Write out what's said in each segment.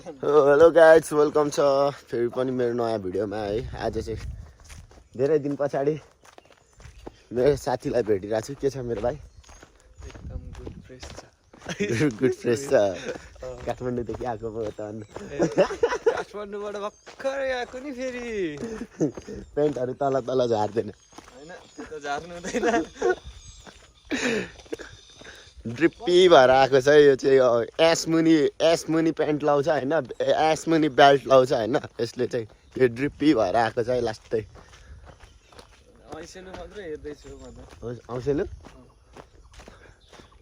Hello guys welcome छ फेरि पनि मेरो नयाँ भिडियोमा है। आज चाहिँ धेरै दिन पछाडि मेरो साथीलाई भेटिरहेको छु। के छ मेरो भाइ? एकदम गुड फ्रेस छ। गुड फ्रेस छ। काठमाडौँदेखि आएको पो त काठमाडौँबाट भर्खरै आएको नि फेरि। पेन्टहरू तल तल झार्दैन हैन त्यो त झार्नु हुँदैन। ड्रिप्पी भएर आएको छ यो चाहिँ। एसमुनि पेन्ट लाउँछ होइन, एसमुनि बेल्ट लाउँछ होइन। यसले चाहिँ यो ड्रिप्पी भएर आएको छ है लास्टै। ऐसेलु मात्रै हेर्दैछु भन्दा औसेलु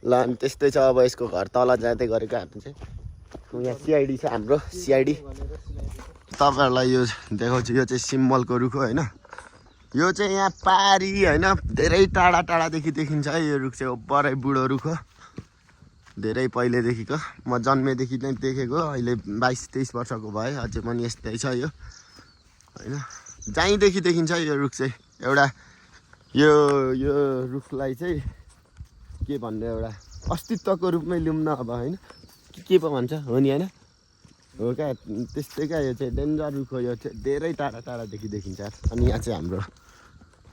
ल अनि त्यस्तै छ। अब यसको घर तल जाँदै गरेको हामी चाहिँ। यहाँ सिआइडी छ हाम्रो सिआइडी। तपाईँहरूलाई यो देखाउँछु। यो चाहिँ सिम्बलको रुख हो होइन। यो चाहिँ यहाँ पारी होइन धेरै टाढा टाढादेखि देखिन्छ है। यो रुख चाहिँ बडै बुढो रुख हो, धेरै पहिलेदेखिको। म जन्मेदेखि नै देखेको। अहिले 22-23 वर्षको भयो, अझै पनि यस्तै छ यो होइन। जहीँदेखि देखिन्छ यो रुख चाहिँ। एउटा यो रुखलाई चाहिँ के भन्ने एउटा अस्तित्वको रूपमै लिउँ न अब होइन। के पो भन्छ हो नि होइन, हो क्या त्यस्तै क्या। यो चाहिँ डेन्जर रुख हो। यो चाहिँ धेरै टाढा टाढादेखि देखिन्छ। अनि यहाँ चाहिँ हाम्रो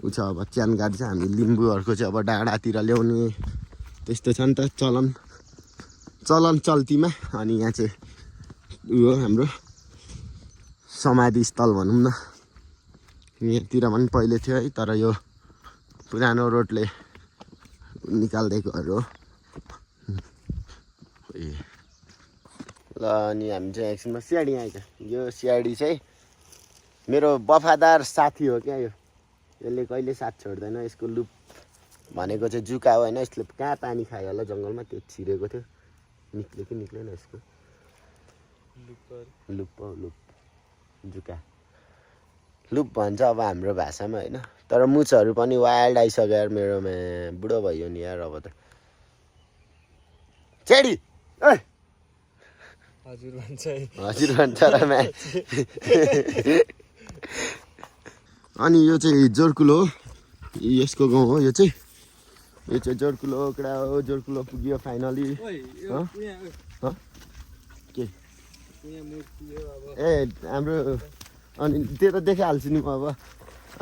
ऊ छ अब च्यान गाडी छ। हामी लिम्बूहरूको चाहिँ अब डाँडातिर ल्याउने त्यस्तो छ नि त चलन चल्तीमा। अनि यहाँ चाहिँ उयो हाम्रो समाधि स्थल भनौँ न। यहाँतिर पनि पहिले थियो है, तर यो पुरानो रोडले निकालिदिएकोहरू हो। ल अनि हामी चाहिँ एकछिनमा सिआइडी आइन्छ। यो सिआइडी चाहिँ मेरो वफादार साथी हो क्या। यसले कहिले साथ छोड्दैन। यसको लुप भनेको चाहिँ जुका हो होइन। यसले कहाँ पानी खायो होला जङ्गलमा, त्यो छिरेको थियो। निक्ल्यो कि निक्लेन यसको लुप जुका लुप भन्छ अब हाम्रो भाषामा होइन। तर मुछहरू पनि वाइल्ड आइसक्यो यार मेरोमा। बुढो भयो नि यार अब त। चेडी ए हजुर भन्छ है। हजुर भन्छ र म्या। अनि यो चाहिँ जोरकुलो हो, यसको गाउँ हो यो चाहिँ। यो चाहिँ जोरकुलो कडा हो। जोरकुलो पुग्यो फाइनली। के ए हाम्रो अनि त्यो त देखाइहाल्छु नि म अब।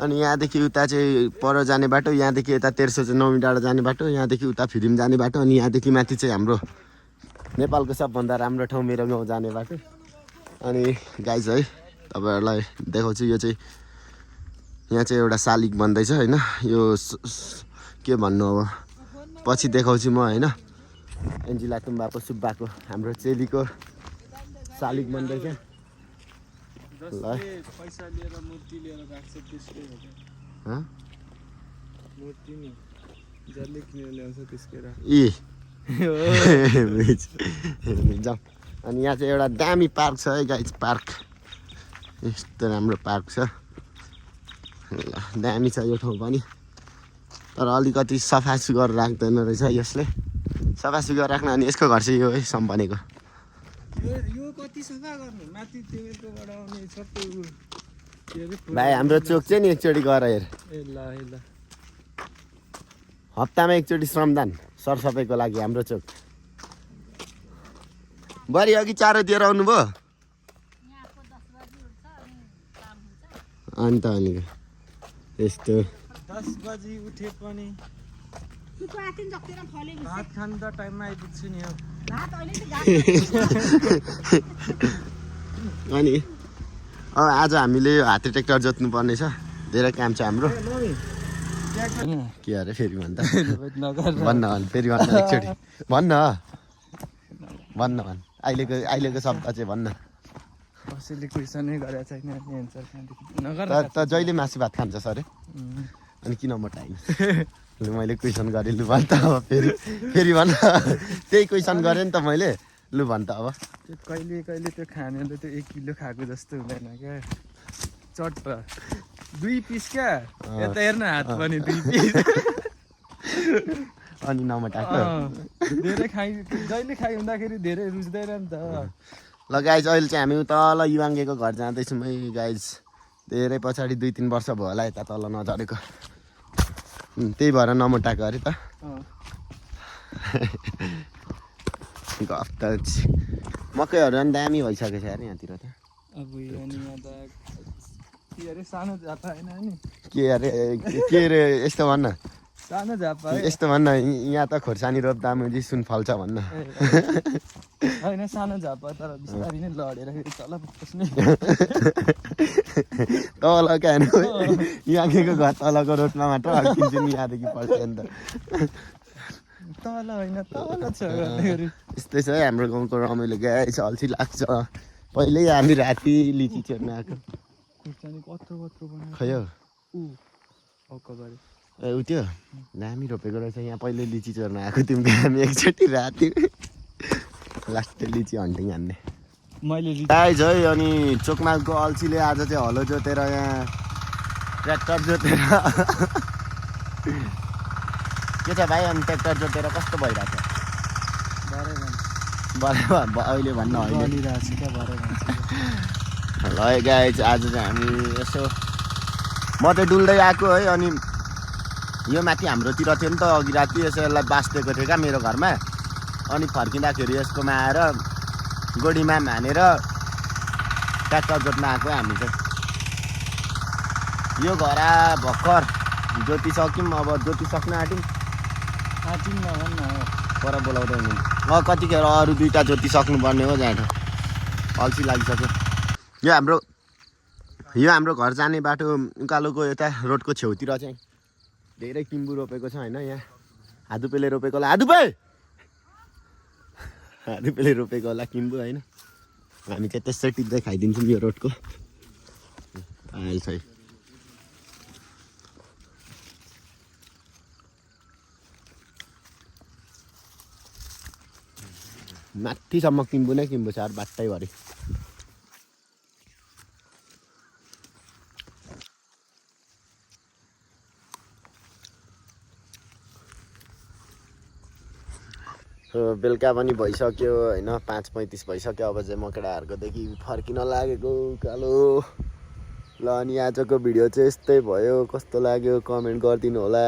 अनि यहाँदेखि उता चाहिँ पर जाने बाटो, यहाँदेखि यता 1309 डाँडा जाने बाटो, यहाँदेखि उता फिरिम जाने बाटो, अनि यहाँदेखि माथि चाहिँ हाम्रो नेपालको सबभन्दा राम्रो ठाउँ मेरो गाउँ जाने बाटो। अनि गाइज है तपाईँहरूलाई देखाउँछु। यो चाहिँ यहाँ चाहिँ एउटा शालिग बन्दैछ होइन। यो के भन्नु अब पछि देखाउँछु म होइन। एन्जिला तुम्बाको सुब्बाको हाम्रो चेलीको शालिग बन्दैछ। ल पैसा लिएर मूर्ति लिएर राख्छ त्यसकै हो। मूर्ति नि जसले किनेर ल्याउँछ त्यसकै राख्छ। जाउँ। अनि यहाँ चाहिँ एउटा दामी पार्क छ है गाइज। पार्क यस्तो राम्रो पार्क छ। ल दामी छ यो ठाउँ पनि, तर अलिकति सफा सुग्घर राख्दैन रहेछ यसले। सफा सुग्घर राख्न। अनि यसको घर चाहिँ यो है सम्पनेको। यो कति सफा गर्नु माथि तिमीकोबाट आउने सबै भाइ हाम्रो चोक चाहिँ नि एकचोटि गएर हेर। ए ल हप्तामा एकचोटि श्रमदान सरसफाइको लागि हाम्रो चोक। बरी अघि चारो दिएर आउनुभयो अन्त अनि यस्तो 10 बजी उठे पनि भात खानु त टाइममा आइपुग्छु नि हो। अनि आज हामीले यो हाते ट्र्याक्टर जोत्नु पर्ने छ। धेरै काम छ हाम्रो। के अरे फेरि भन् त। भन्न फेरि भन्न एकचोटि भन्न अहिलेको शब्द चाहिँ भन्न। कसैले क्वेसनै गरेको छैन नि एन्सर नगर। त जहिले मासु भात खान्छस् अरे अनि किन मोटाइ? मैले क्वेसन गरेँ लु भन् त अब फेरि भन्न। त्यही क्वेसन गरेँ नि त मैले। लु भन् त अब। त्यो कहिले त्यो खानेले त्यो 1 किलो खाएको जस्तो हुँदैन क्या। चट्ट 2 पिस क्या। यता हेर्न हात पनि 2 पिस। अनि नमोटाएको धेरै खाइ जहिले खाइ हुँदाखेरि धेरै रुच्दैन नि त। ल गाइज अहिले चाहिँ हामी तल युवाङ्गेको घर जाँदैछौँ है गाइज। धेरै पछाडि 2-3 वर्ष भयो होला यता तल नझरेको। त्यही भएर नमोटाएको अरे त। गफ त मकैहरू पनि दामी भइसकेको छ यार यहाँतिर त अब यो अनि यहाँ त के अरे सानो झापा होइन नि के अरे यस्तो भन्न सानो झापा है यस्तो भन्न यहाँ त खोर्सानी रोप्दा मुजी सुन फल्छ भन्न होइन सानो झापा तर बिस्तारै नै लडेर फेरि तल पस्ने तल क्या यहाँको घर तलको रोडमा मात्र अड्किन्छु नि यहाँदेखि पल्ट्यो नि त तल होइन तल छ गर्दाखेरि यस्तै छ है हाम्रो गाउँको रमाइलो गाई छ अल्छी लाग्छ पहिल्यै हामी राति लिची चेर्न आएको खुर्सानी कत्रो बनायो खै हो अक्कबारी ए उ त्यो दामी रोपेको रहेछ यहाँ पहिले लिची चोर्न आएको तिमीको हामी एकचोटि राति लास्ट लिची हन्टिङ हान्ने मैले गाइज है अनि चोकमालको अल्छीले आज चाहिँ हलो जोतेर यहाँ ट्र्याक्टर जोतेर के छ भाइ अनि ट्र्याक्टर जोतेर कस्तो भइरहेको छ अहिले भन्न होइन ल गाइज आज चाहिँ हामी यसो म चाहिँ डुल्दै आएको है अनि यो माथि हाम्रोतिर थियो नि त अघि राति यसो यसलाई बास दिएको थियो क्या मेरो घरमा अनि फर्किँदाखेरि यसकोमा आएर गोडीमा हानेर ट्र्याक्टर जोत्न आएको हामी चाहिँ यो घर भर्खर जोतिसक्यौँ अब जोतिसक्न आँट्यौँ पर बोलाउँदै हुनुहुन्छ कतिखेर अरू दुईवटा जोतिसक्नुपर्ने हो जाँड अल्छी लागिसक्यो यो हाम्रो घर जाने बाटो उकालोको यता रोडको छेउतिर चाहिँ धेरै किम्बु रोपेको छ होइन यहाँ हादुपेले रोपेको होला हादुपेले रोपेको होला किम्बु होइन हामी चाहिँ त्यसै टिप्दै खाइदिन्छौँ यो रोडको आइल्छ है माथिसम्म किम्बु नै किम्बु छ अरू बाटैभरि बेलुका पनि भइसक्यो होइन 5:35 भइसक्यो अब चाहिँ म केटाहरूकोदेखि फर्किन लागेको कालो ल अनि आजको भिडियो चाहिँ यस्तै भयो कस्तो लाग्यो कमेन्ट गरिदिनु होला